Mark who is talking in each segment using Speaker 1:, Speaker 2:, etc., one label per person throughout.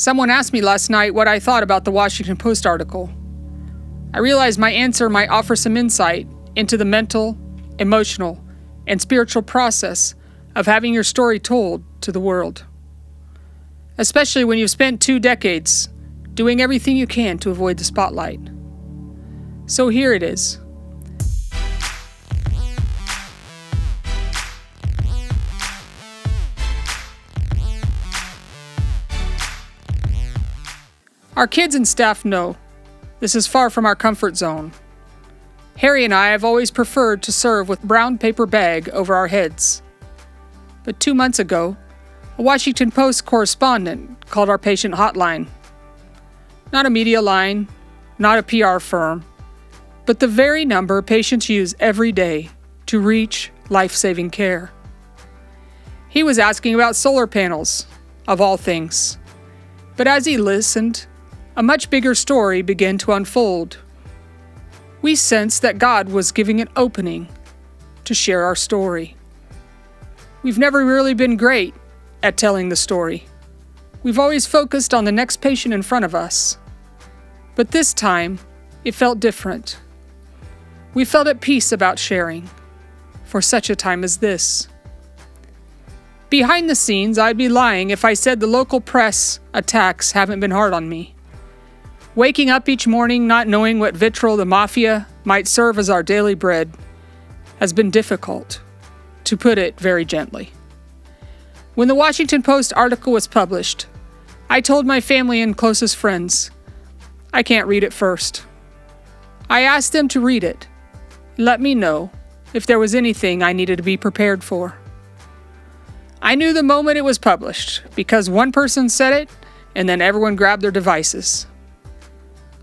Speaker 1: Someone asked me last night what I thought about the Washington Post article. I realized my answer might offer some insight into the mental, emotional, and spiritual process of having your story told to the world. Especially when you've spent 2 decades doing everything you can to avoid the spotlight. So here it is. Our kids and staff know this is far from our comfort zone. Harry and I have always preferred to serve with a brown paper bag over our heads. But 2 months ago, a Washington Post correspondent called our patient hotline. Not a media line, not a PR firm, but the very number patients use every day to reach life-saving care. He was asking about solar panels, of all things. But as he listened, a much bigger story began to unfold. We sensed that God was giving an opening to share our story. We've never really been great at telling the story. We've always focused on the next patient in front of us. But this time, it felt different. We felt at peace about sharing, for such a time as this. Behind the scenes, I'd be lying if I said the local press attacks haven't been hard on me. Waking up each morning not knowing what vitriol the mafia might serve as our daily bread has been difficult, to put it very gently. When the Washington Post article was published, I told my family and closest friends, I can't read it first. I asked them to read it, and let me know if there was anything I needed to be prepared for. I knew the moment it was published, because one person said it, and then everyone grabbed their devices.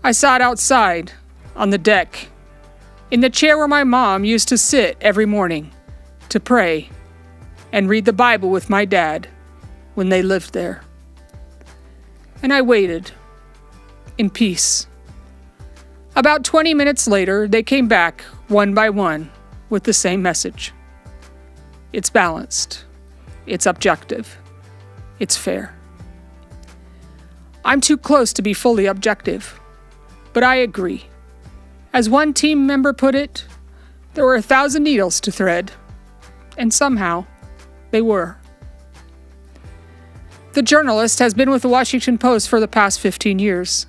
Speaker 1: I sat outside, on the deck, in the chair where my mom used to sit every morning to pray and read the Bible with my dad when they lived there. And I waited, in peace. About 20 minutes later, they came back, one by one, with the same message. It's balanced. It's objective. It's fair. I'm too close to be fully objective. But I agree. As one team member put it, there were 1,000 needles to thread, and somehow they were. The journalist has been with the Washington Post for the past 15 years.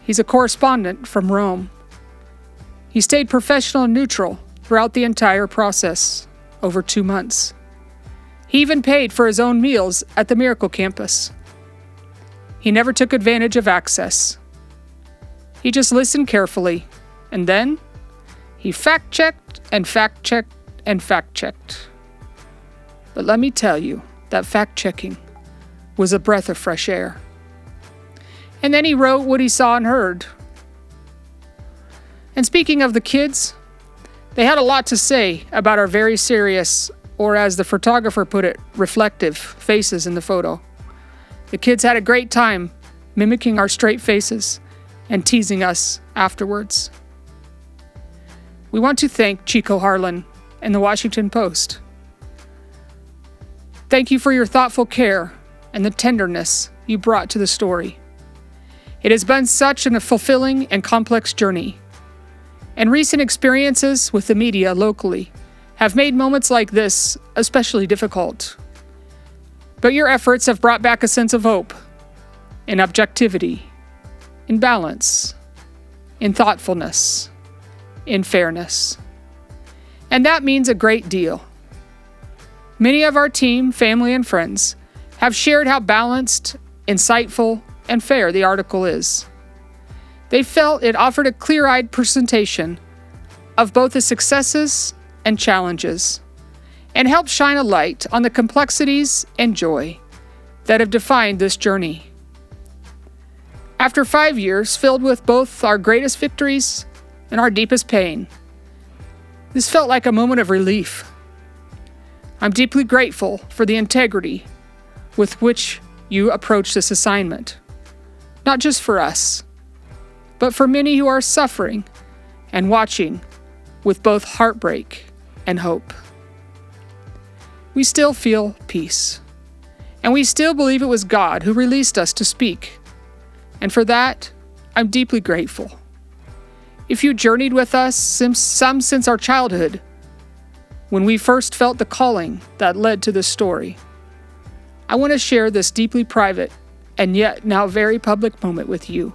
Speaker 1: He's a correspondent from Rome. He stayed professional and neutral throughout the entire process, over 2 months. He even paid for his own meals at the Miracle Campus. He never took advantage of access. He just listened carefully, and then he fact-checked and fact-checked and fact-checked. But let me tell you, that fact-checking was a breath of fresh air. And then he wrote what he saw and heard. And speaking of the kids, they had a lot to say about our very serious, or as the photographer put it, reflective faces in the photo. The kids had a great time mimicking our straight faces and teasing us afterwards. We want to thank Chico, Harlan, and the Washington Post. Thank you for your thoughtful care and the tenderness you brought to the story. It has been such a fulfilling and complex journey, and recent experiences with the media locally have made moments like this especially difficult. But your efforts have brought back a sense of hope, in objectivity, in balance, in thoughtfulness, in fairness. And that means a great deal. Many of our team, family, and friends have shared how balanced, insightful, and fair the article is. They felt it offered a clear-eyed presentation of both the successes and challenges, and helped shine a light on the complexities and joy that have defined this journey. After 5 years filled with both our greatest victories and our deepest pain, this felt like a moment of relief. I'm deeply grateful for the integrity with which you approach this assignment, not just for us, but for many who are suffering and watching with both heartbreak and hope. We still feel peace, And we still believe it was God who released us to speak. And for that, I'm deeply grateful. If you journeyed with us since our childhood, when we first felt the calling that led to this story, I want to share this deeply private and yet now very public moment with you.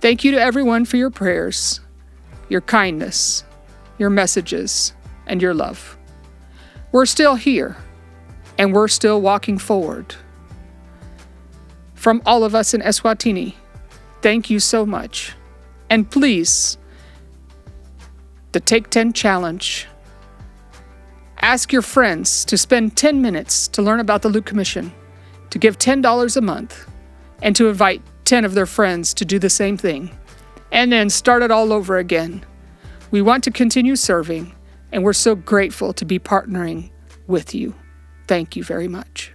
Speaker 1: Thank you to everyone for your prayers, your kindness, your messages, and your love. We're still here, and we're still walking forward. From all of us in Eswatini, thank you so much. And please, the Take 10 Challenge. Ask your friends to spend 10 minutes to learn about the Luke Commission, to give $10 a month, and to invite 10 of their friends to do the same thing, and then start it all over again. We want to continue serving, and we're so grateful to be partnering with you. Thank you very much.